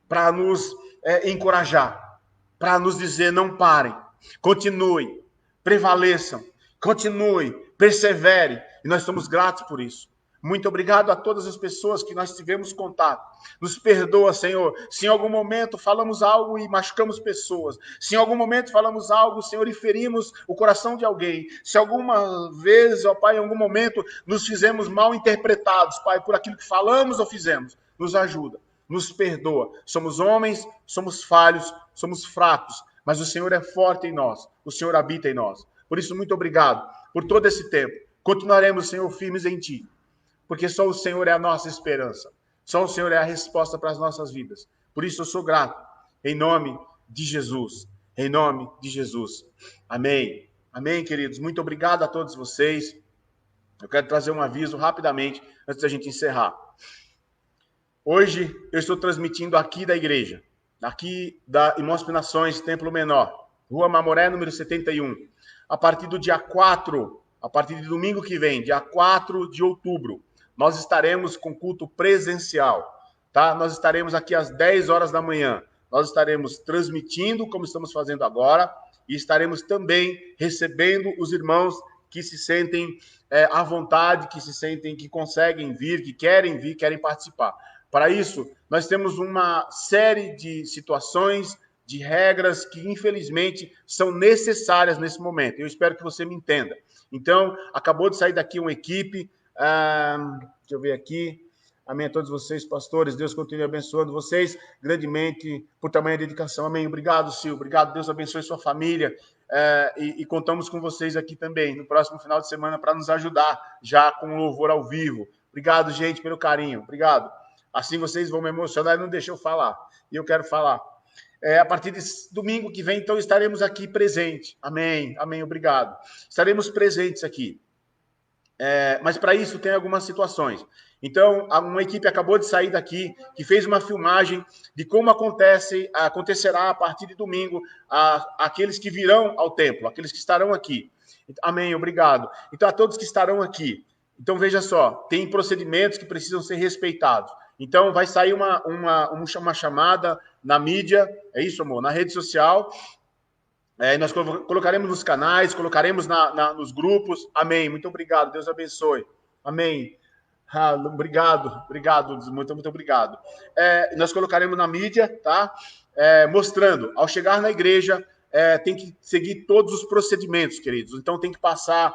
para nos encorajar, para nos dizer: não parem, continuem, prevaleçam, continue, persevere. E nós somos gratos por isso. Muito obrigado a todas as pessoas que nós tivemos contato. Nos perdoa, Senhor, se em algum momento falamos algo e machucamos pessoas. Se em algum momento falamos algo, Senhor, e ferimos o coração de alguém. Se alguma vez, ó Pai, em algum momento nos fizemos mal interpretados, Pai, por aquilo que falamos ou fizemos. Nos ajuda, nos perdoa. Somos homens, somos falhos, somos fracos, mas o Senhor é forte em nós. O Senhor habita em nós. Por isso, muito obrigado por todo esse tempo. Continuaremos, Senhor, firmes em Ti, porque só o Senhor é a nossa esperança. Só o Senhor é a resposta para as nossas vidas. Por isso eu sou grato, em nome de Jesus. Em nome de Jesus. Amém. Amém, queridos. Muito obrigado a todos vocês. Eu quero trazer um aviso rapidamente, antes da gente encerrar. Hoje eu estou transmitindo aqui da igreja, aqui da Irmãos Nações, Templo Menor, Rua Mamoré, número 71. A partir do dia 4, a partir de domingo que vem, dia 4 de outubro, nós estaremos com culto presencial, tá? Nós estaremos aqui às 10 horas da manhã. Nós estaremos transmitindo, como estamos fazendo agora, e estaremos também recebendo os irmãos que se sentem à vontade, que se sentem, que conseguem vir, que querem vir, querem participar. Para isso, nós temos uma série de situações, de regras que, infelizmente, são necessárias nesse momento. Eu espero que você me entenda. Então, acabou de sair daqui uma equipe. Deixa eu ver aqui. Amém a todos vocês, pastores. Deus continue abençoando vocês grandemente por tamanha dedicação. Amém. Obrigado, Sil. Obrigado. Deus abençoe sua família. E contamos com vocês aqui também no próximo final de semana para nos ajudar já com o louvor ao vivo. Obrigado, gente, pelo carinho. Obrigado. Assim vocês vão me emocionar e não deixam eu falar. E eu quero falar. A partir de domingo que vem, então, estaremos aqui presentes. Amém, amém, obrigado. Estaremos presentes aqui. Mas para isso tem algumas situações. Então, uma equipe acabou de sair daqui, que fez uma filmagem de como acontecerá a partir de domingo aqueles que virão ao templo, aqueles que estarão aqui. Amém, obrigado. Então, a todos que estarão aqui. Então, veja só, tem procedimentos que precisam ser respeitados. Então, vai sair uma chamada na mídia, é isso, amor? Na rede social. Nós colocaremos nos canais, colocaremos nos grupos. Amém. Muito obrigado. Deus abençoe. Amém. Obrigado. Muito, muito obrigado. Nós colocaremos na mídia, tá? Mostrando, ao chegar na igreja, tem que seguir todos os procedimentos, queridos. Então, tem que passar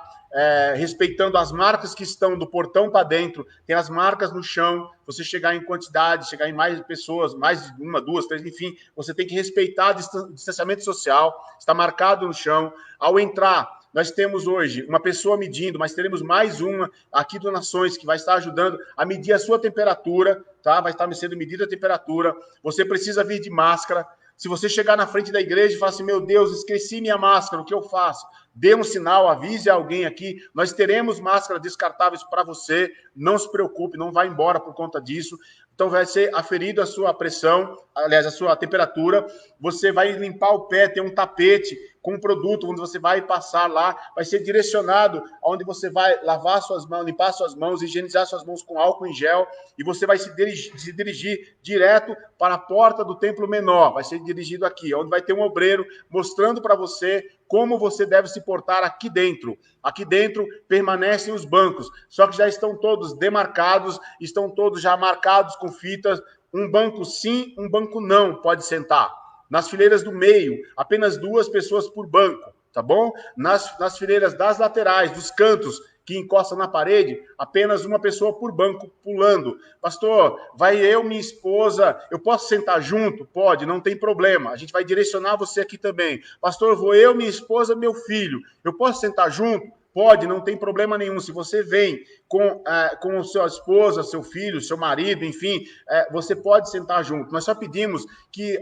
respeitando as marcas que estão do portão para dentro, tem as marcas no chão. Você chegar em quantidade, chegar em mais pessoas, mais de uma, duas, três, enfim, você tem que respeitar o distanciamento social, está marcado no chão. Ao entrar, nós temos hoje uma pessoa medindo, mas teremos mais uma aqui do Nações que vai estar ajudando a medir a sua temperatura, tá? Vai estar sendo medida a temperatura. Você precisa vir de máscara. Se você chegar na frente da igreja e falar assim, meu Deus, esqueci minha máscara, o que eu faço? dê um sinal, avise alguém aqui, nós teremos máscaras descartáveis para você, não se preocupe, não vai embora por conta disso. Então vai ser aferido a sua pressão, aliás, a sua temperatura, você vai limpar o pé, tem um tapete com um produto onde você vai passar lá, vai ser direcionado aonde você vai lavar suas mãos, limpar suas mãos, higienizar suas mãos com álcool em gel, e você vai se dirigir direto para a porta do templo menor, vai ser dirigido aqui, onde vai ter um obreiro mostrando para você como você deve se portar aqui dentro. Aqui dentro permanecem os bancos, só que já estão todos demarcados, estão todos já marcados com fitas, um banco sim, um banco não pode sentar. Nas fileiras do meio, apenas 2 pessoas por banco, tá bom? Nas fileiras das laterais, dos cantos, que encostam na parede, apenas 1 pessoa por banco pulando. Pastor, vai eu, minha esposa, eu posso sentar junto? Pode, não tem problema. A gente vai direcionar você aqui também. Pastor, vou eu, minha esposa, meu filho. Eu posso sentar junto? Pode, não tem problema nenhum. Se você vem com sua esposa, seu filho, seu marido, enfim, você pode sentar junto. Nós só pedimos que,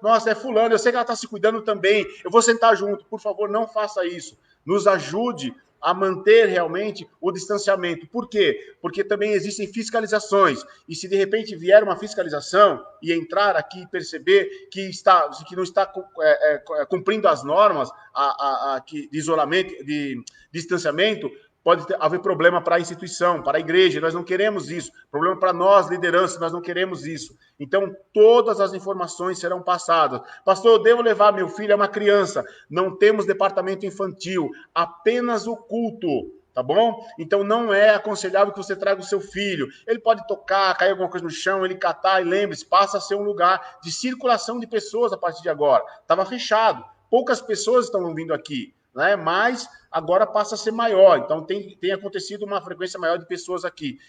nossa, é fulano, eu sei que ela está se cuidando também, eu vou sentar junto. Por favor, não faça isso. Nos ajude a manter realmente o distanciamento. Por quê? Porque também existem fiscalizações. E se de repente vier uma fiscalização e entrar aqui e perceber que não está cumprindo as normas de isolamento, de distanciamento, pode haver problema para a instituição, para a igreja. Nós não queremos isso. Problema para nós, liderança, nós não queremos isso. Então, todas as informações serão passadas. Pastor, eu devo levar meu filho, é uma criança. Não temos departamento infantil, apenas o culto. Tá bom? Então, não é aconselhável que você traga o seu filho. Ele pode tocar, cair alguma coisa no chão, ele catar, e lembre-se, passa a ser um lugar de circulação de pessoas a partir de agora. Estava fechado. Poucas pessoas estão vindo aqui, né? Mas agora passa a ser maior, então tem acontecido uma frequência maior de pessoas aqui.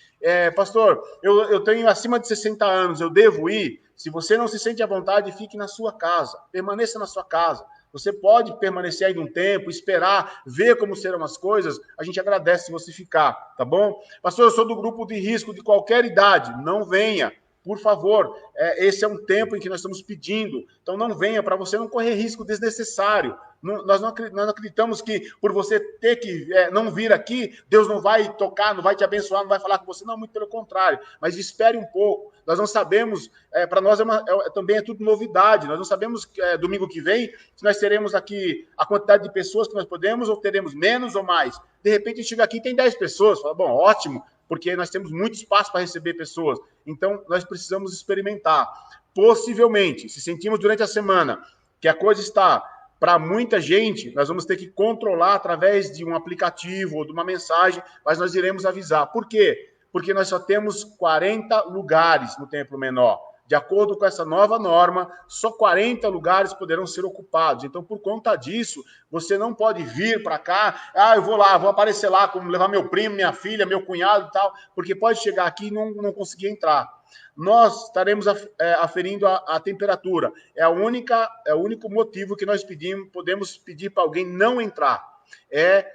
Pastor, eu tenho acima de 60 anos, eu devo ir? Se você não se sente à vontade, fique na sua casa, permaneça na sua casa. Você pode permanecer aí um tempo, esperar, ver como serão as coisas, a gente agradece se você ficar, tá bom? Pastor, eu sou do grupo de risco de qualquer idade, não venha. Por favor, esse é um tempo em que nós estamos pedindo, então não venha para você não correr risco desnecessário. Nós não acreditamos que por você ter que não vir aqui, Deus não vai tocar, não vai te abençoar, não vai falar com você, não, muito pelo contrário, mas espere um pouco. Nós não sabemos, para nós também é tudo novidade, nós não sabemos domingo que vem se nós teremos aqui a quantidade de pessoas que nós podemos, ou teremos menos ou mais. De repente, a gente chega aqui e tem 10 pessoas, fala, bom, ótimo, porque nós temos muito espaço para receber pessoas. Então, nós precisamos experimentar. Possivelmente, se sentimos durante a semana que a coisa está para muita gente, nós vamos ter que controlar através de um aplicativo ou de uma mensagem, mas nós iremos avisar. Por quê? Porque nós só temos 40 lugares no templo menor. De acordo com essa nova norma, só 40 lugares poderão ser ocupados. Então, por conta disso, você não pode vir para cá, eu vou lá, vou aparecer lá, como levar meu primo, minha filha, meu cunhado e tal, porque pode chegar aqui e não conseguir entrar. Nós estaremos aferindo a temperatura. É o único motivo que nós podemos pedir para alguém não entrar.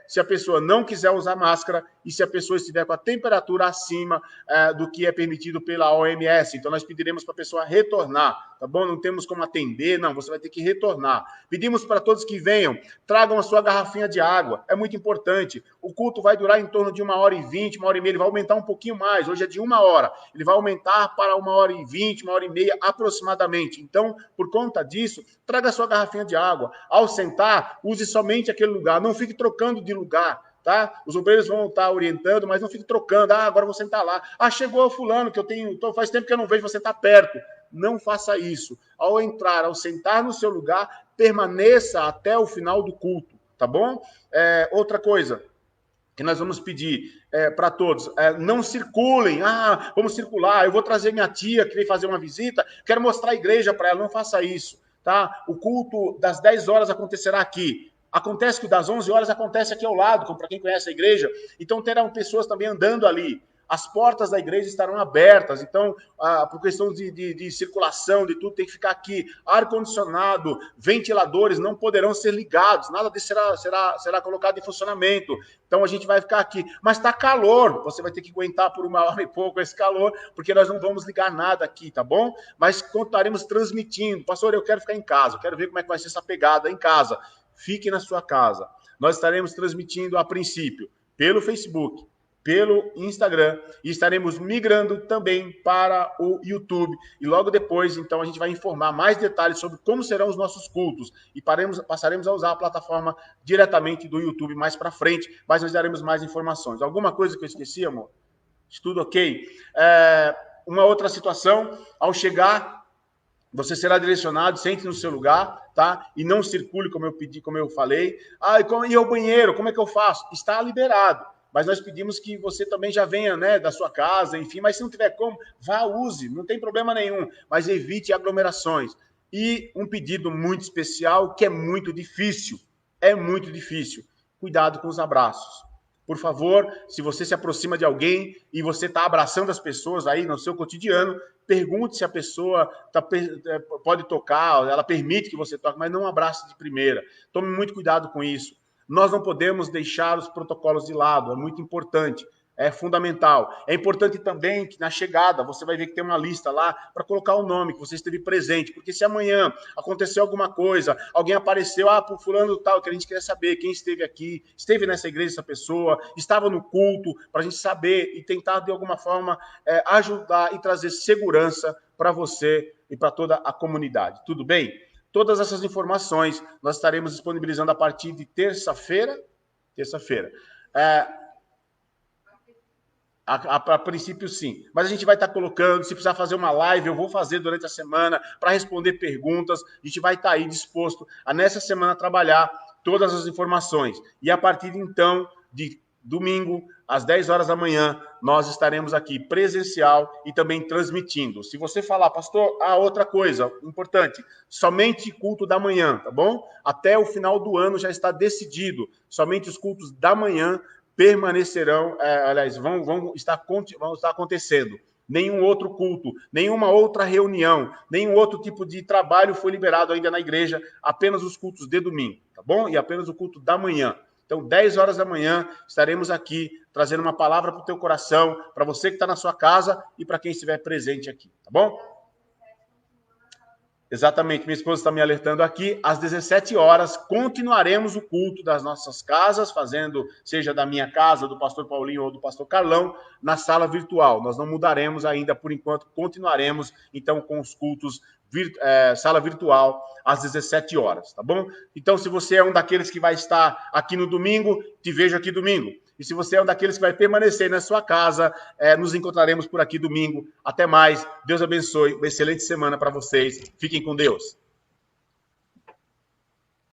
Se a pessoa não quiser usar máscara e se a pessoa estiver com a temperatura acima do que é permitido pela OMS. Então, nós pediremos para a pessoa retornar, tá bom? Não temos como atender, não, você vai ter que retornar. Pedimos para todos que venham, tragam a sua garrafinha de água, é muito importante. O culto vai durar em torno de 1h20, 1h30, ele vai aumentar um pouquinho mais, hoje é de 1 hora, ele vai aumentar para 1h20, 1h30 aproximadamente. Então, por conta disso, traga a sua garrafinha de água. Ao sentar, use somente aquele lugar, não fique trocando de lugar. Tá? Os obreiros vão estar orientando, mas não fique trocando. Agora vou sentar lá. Chegou o fulano, que faz tempo que eu não vejo, você está perto. Não faça isso. Ao entrar, ao sentar no seu lugar, permaneça até o final do culto, tá bom? Outra coisa que nós vamos pedir para todos, não circulem. Vamos circular, eu vou trazer minha tia que veio fazer uma visita, quero mostrar a igreja para ela, não faça isso, tá? O culto das 10 horas acontecerá aqui. Acontece que das 11 horas acontece aqui ao lado, como para quem conhece a igreja, então terão pessoas também andando ali. As portas da igreja estarão abertas, então, por questão de circulação, de tudo, tem que ficar aqui. Ar-condicionado, ventiladores não poderão ser ligados, nada disso será colocado em funcionamento. Então, a gente vai ficar aqui. Mas está calor, você vai ter que aguentar por 1 hora e pouco esse calor, porque nós não vamos ligar nada aqui, tá bom? Mas continuaremos transmitindo. Pastor, eu quero ficar em casa, eu quero ver como é que vai ser essa pegada em casa. fique na sua casa. Nós estaremos transmitindo, a princípio, pelo Facebook, pelo Instagram, e estaremos migrando também para o YouTube. E logo depois, então, a gente vai informar mais detalhes sobre como serão os nossos cultos. E passaremos a usar a plataforma diretamente do YouTube mais para frente, mas nós daremos mais informações. Alguma coisa que eu esqueci, amor? Tudo ok? Uma outra situação, ao chegar, você será direcionado, sente no seu lugar, tá? E não circule, como eu pedi, como eu falei. E ao banheiro, como é que eu faço? Está liberado. Mas nós pedimos que você também já venha, né, da sua casa, enfim. Mas se não tiver como, vá, use, não tem problema nenhum. Mas evite aglomerações. E um pedido muito especial, que é muito difícil. Cuidado com os abraços. Por favor, se você se aproxima de alguém e você está abraçando as pessoas aí no seu cotidiano, pergunte se a pessoa pode tocar, ela permite que você toque, mas não abrace de primeira. Tome muito cuidado com isso. Nós não podemos deixar os protocolos de lado, é muito importante, é fundamental. É importante também que na chegada você vai ver que tem uma lista lá para colocar o nome que você esteve presente, porque se amanhã aconteceu alguma coisa, alguém apareceu, por fulano tal, que a gente quer saber quem esteve aqui, esteve nessa igreja essa pessoa, estava no culto, para a gente saber e tentar de alguma forma ajudar e trazer segurança para você e para toda a comunidade. Tudo bem? Todas essas informações nós estaremos disponibilizando a partir de terça-feira. A princípio, sim. Mas a gente vai estar colocando, se precisar fazer uma live, eu vou fazer durante a semana para responder perguntas. A gente vai estar aí disposto a, nessa semana, trabalhar todas as informações. E a partir, então, de domingo, às 10 horas da manhã, nós estaremos aqui presencial e também transmitindo. Se você falar, pastor, outra coisa importante, somente culto da manhã, tá bom? Até o final do ano já está decidido. Somente os cultos da manhã permanecerão, vão estar acontecendo. Nenhum outro culto, nenhuma outra reunião, nenhum outro tipo de trabalho foi liberado ainda na igreja, apenas os cultos de domingo, tá bom? E apenas o culto da manhã. Então, 10 horas da manhã, estaremos aqui trazendo uma palavra para o teu coração, para você que está na sua casa e para quem estiver presente aqui, tá bom? Exatamente, minha esposa está me alertando aqui. Às 17 horas, continuaremos o culto das nossas casas, fazendo, seja da minha casa, do pastor Paulinho ou do pastor Carlão, na sala virtual. Nós não mudaremos ainda, por enquanto, continuaremos, então, com os cultos sala virtual às 17 horas, tá bom? Então, se você é um daqueles que vai estar aqui no domingo, te vejo aqui domingo. E se você é um daqueles que vai permanecer na sua casa, nos encontraremos por aqui domingo. Até mais. Deus abençoe. Uma excelente semana para vocês. Fiquem com Deus.